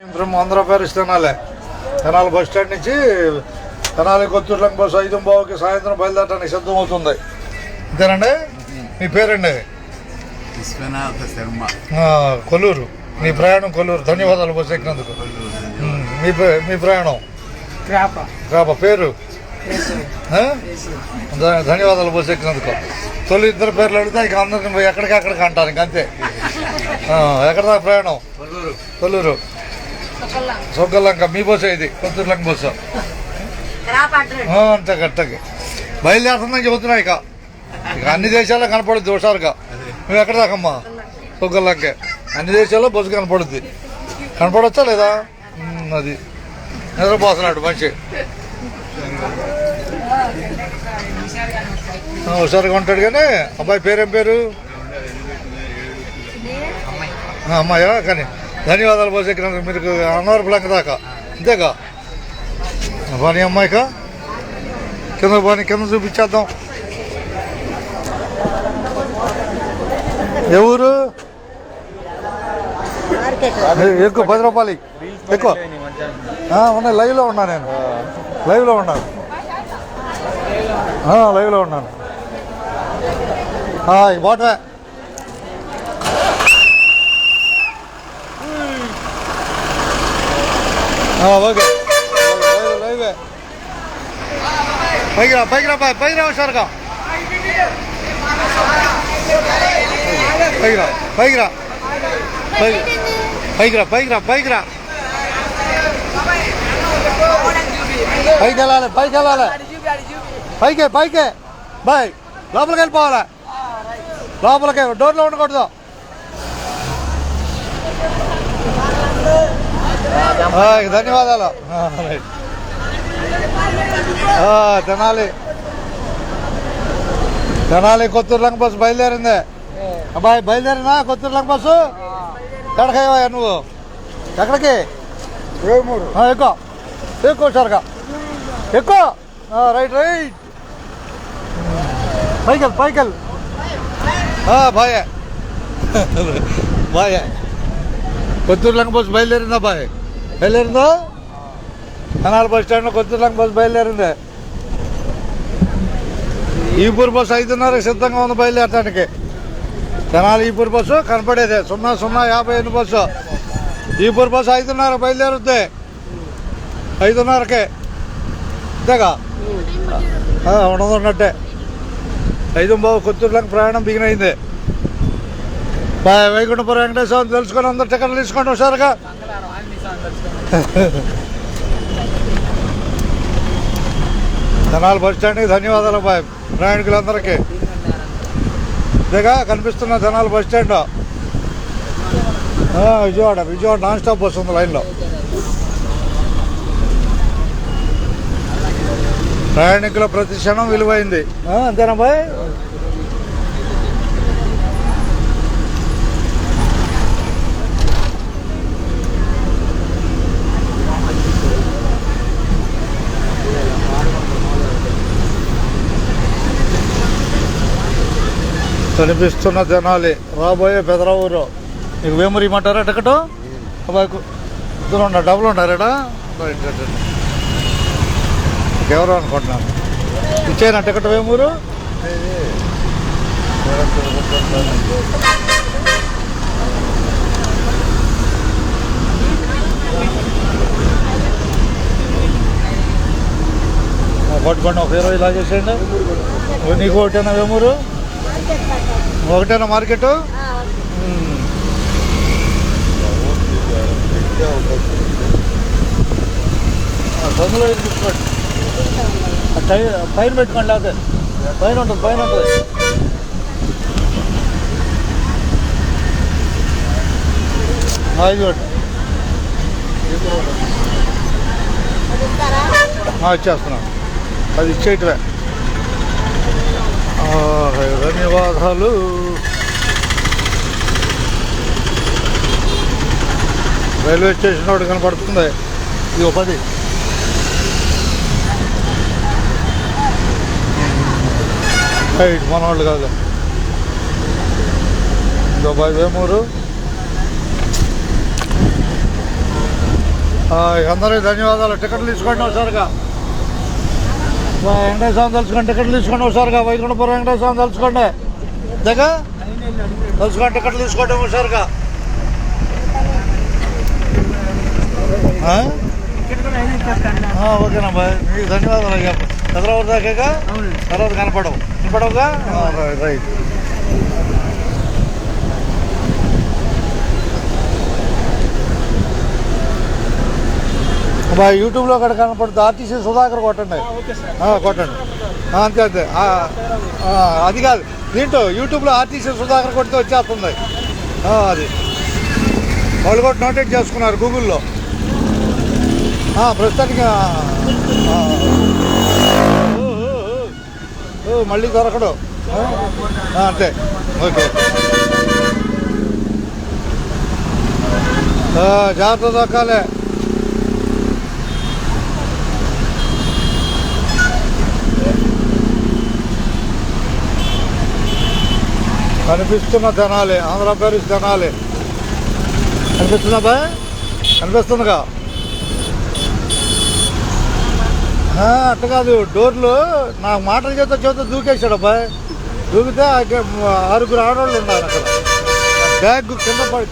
రూపాయలు ఇస్తున్నాలే Tenali bus stand నుంచి Tenali కొత్తూరులకు bus 5:15కి సాయంత్రం బయలుదేరడానికి సిద్ధం అవుతుంది. అంతేనండి. మీ పేరండి? విశ్వనాథ శర్మ, కొల్లూరు. మీ ప్రయాణం కొల్లూరు. ధన్యవాదాలు బస్సు ఎక్కినందుకు. మీ ప్రయాణం క్రాప పేరు? ధన్యవాదాలు బస్సు ఎక్కినందుకు. తొలి ఇద్దరు పేర్లు అడిగితే ఇక అందరిని ఎక్కడికక్కడికి అంటారు. ఇంకంతే. ఎక్కడ దాకా ప్రయాణం? కొల్లూరు. సొగ్గలంక. మీ బస్సు ఇది? కొత్తూరులంక బస్సు. అంతే కరెక్ట్కి బయలుదేరుతుందని చెబుతున్నా. ఇక అన్ని దేశాల్లో కనపడుద్ది హుషారుగా. నువ్వు ఎక్కడ దాకమ్మా? సొగ్గలంకే. అన్ని దేశాల్లో బస్సు కనపడుద్ది. కనపడొచ్చా లేదా? అది నిద్రపోతున్నాడు మనిషి. హుషారుగా ఉంటాడు. కానీ అబ్బాయి పేరేం పేరు? అమ్మాయా? కానీ ధన్యవాదాలు బస్సు ఎక్కినందుకు. మీరు అన్నవరపులంక దాకా అంతేగా? బాని అమ్మాయికా కింద బాని కింద చూపించేద్దాం. ఎవరు ఎక్కువ 10 రూపాయలు ఎక్కువ ఉన్నాయి. లైవ్లో ఉన్నా నేను. లైవ్లో ఉన్నాను. బాటవే ఓకే. లైవే పైకి రా హుషారుగా. పైకి రా. పైకి వెళ్ళాలి. పైకే బాయ్. లోపలికి వెళ్ళిపోవాలి. లోపలికి డోర్లో ఉండకూడదు. ధన్యవాదాలు. తెనాలి కొత్తూరులంక బస్సు బయలుదేరింది. అబ్బాయి బయలుదేరినా? కొత్తూరులంక బస్సు ఎక్కడికయ్యా నువ్వు? ఎక్కడికి? ఎక్కువ హుషారుగా ఎక్కువ. రైట్ పైకెళ్ళి బాయ్. కొత్తూరులంక బస్సు బయలుదేరిందా? బయలుదేరిందా? తెనాలి బస్ స్టాండ్లో కొత్తూరులంక బస్సు బయలుదేరింది. ఈపూర్ బస్సు 5:30కి సిద్ధంగా ఉంది బయలుదేరటానికి. తెనాలి ఈపూర్ బస్సు కనపడేదే 00:58 బస్సు. ఈపూర్ బస్సు 5:30 బయలుదేరుద్ది. 5:30కే అంతేగా? ఉన్నట్టే. 5:15 కొత్తూరులంక ప్రయాణం బిగిన్ అయింది. వైకుంఠపురం వెంకటేశ్వర తెలుసుకొని అందరు టికెట్లు తీసుకోండి హుషారుగా. తెనాలి బస్ స్టాండ్కి ధన్యవాదాలు బాయ్ ప్రయాణికులందరికీ. ఇదేగా కనిపిస్తున్న Tenali bus stand. Vijayawada non stop bus ఉంది లైన్లో. ప్రయాణికుల ప్రతి క్షణం విలువైంది. అంతేనా బాయ్? కనిపిస్తున్న తెనాలి రాబోయే పెదరావూరు. నీకు వేమూరు ఇమ్మంటారా టికెట్? అబ్బాయికు ఇద్దరు ఉన్నారు. డబ్బులు ఉన్నారా? ఎవరు అనుకుంటున్నాను. ఇచ్చేనా టికెట్ వేమూరు? పట్టుకోండి. ఒక 20 ఇలా చేసేయండి. నీకు ఒకటేనా వేమూరు? ఒకటేనా మార్కెట్? తొందరలో తీసుకోండి. పైన పెట్టుకోండి. లేకపోతే పైన ఉంటుంది. ఇది ఇచ్చేస్తున్నాను. అది ఇచ్చేయటమే. ధన్యవాదాలు. రైల్వే స్టేషన్ ఒకటి కనపడుతుంది. ఇది 10. మన వాళ్ళు కాదు. ఇదో వేమూరు అందరికీ ధన్యవాదాలు. టికెట్లు తీసుకోండి ఒకసారిగా. వెంకటేశ్వర స్వామి తలుచుకోండి, టికెట్లు తీసుకోండి ఒకసారిగా. వైకుంఠపురం వెంకటేశ్వర స్వామి తలుచుకోండి. దగ్గర తలుచుకోండి, టికెట్లు తీసుకోండి ఒకసారిగా. ఓకేనా బాయ్, మీకు ధన్యవాదాలు. హైదరాబాద్ దాకా తర్వాత కనపడవుగా. రైట్. బాయ్ యూట్యూబ్లో అక్కడ కనపడుతుంది. ఆర్టీసీ సుధాకర్ కొట్టండి, కొట్టండి. అంతే అంతే. అది కాదు, దీంట్లో యూట్యూబ్లో ఆర్టీసీ సుధాకర్ కొడితే వచ్చేస్తుంది. అది వాళ్ళు కూడా నోటెడ్ చేసుకున్నారు గూగుల్లో. ప్రస్తుతానికి మళ్ళీ దొరకడు. అంతే. ఓకే, జాగ్రత్త దొక్కాలే. కనిపిస్తున్న తెనాలి, ఆంధ్రప్రదేశ్ తెనాలి. కనిపిస్తుందా బాయ్? కనిపిస్తుందిగా. అట్ట కాదు, డోర్లు నాకు మాటలు చేత దూకేశాడు అబ్బాయి. దూకితే 6 ఆడవాళ్ళు ఉన్నారు అక్కడ. బ్యాగ్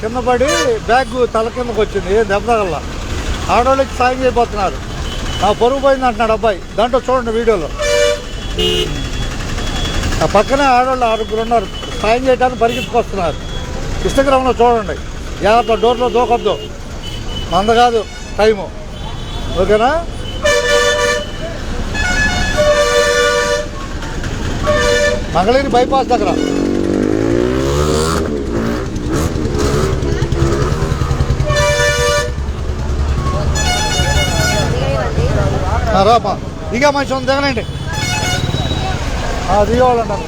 కింద పడి బ్యాగ్ తల కిందకు వచ్చింది. ఏం దెబ్బ తగల. ఆడవాళ్ళకి సాయం చేయబోతున్నారు. నా పొరుగు పోయింది అంటున్నాడు అబ్బాయి. దాంట్లో చూడండి వీడియోలో. ఆ పక్కనే ఆడవాళ్ళు 6 ఉన్నారు. సాయం చేయడానికి పరిగెత్తుకొస్తున్నారు. ఇన్స్టాగ్రామ్లో చూడండి. జాగ్రత్త, డోర్లో దూకొద్దు. మంద కాదు టైము. ఓకేనా? మంగళగిరి బైపాస్ దగ్గర. రామా దిగా మంచి ఉంది. దిగనండి, దిగవాళ్ళంటారు.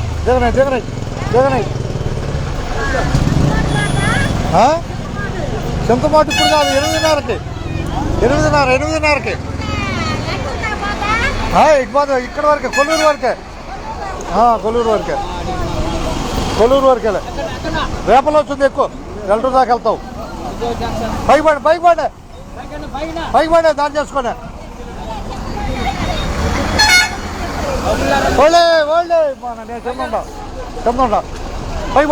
దిగనాయి. చింతపాటు ఇప్పుడు కాదు, 8:30కి. ఇక్కడ వరకే, కొల్లూరు వరకే. కొల్లూరు వరకే. రేపలో వచ్చింది ఎక్కువ. ఎల్టూరు దాకా వెళ్తావు. పైకి పడే దాని చేసుకోండి. ఓళ్ళే నేను చెప్తుంటా. పైకి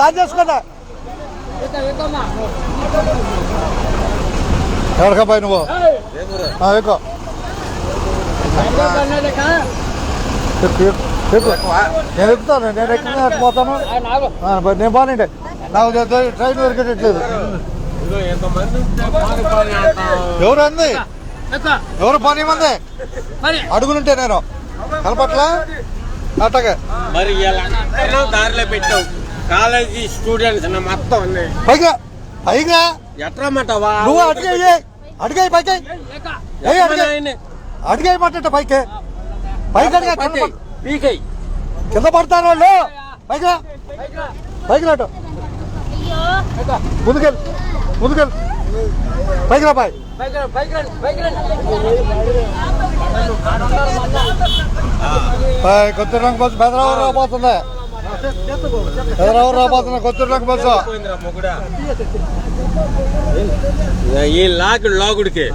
దాని చేసుకోండి. ఎవరికా పై నువ్వు ఎక్కువ నేను ఎక్కుతాను. నేను ఎక్కిపోతాను. నేను బాగానండి. నాకు ట్రైన్ దొరికేటట్లేదు. ఎవరు అంది? ఎవరు 10 మంది అడుగులుంటే నేను కనపట్లా. అట్టగా మరి దారిలో పెట్టావు. కాలేజీ స్టూడెంట్స్ మొత్తం పైగా ఎట్రమంటావా? నువ్వు అడిగాయి పైకి అడిగాయి పట్ట పైకి కింద పడతారు వాళ్ళు. పైకి రాటు. ముందుకెళ్ళి పైకి రా బాయ్. కొత్తూరు రంగు బస్సు బెదరావు రాబోతుంది. కొత్తూరు రంగు బస్సు. ఈ లాగుడికి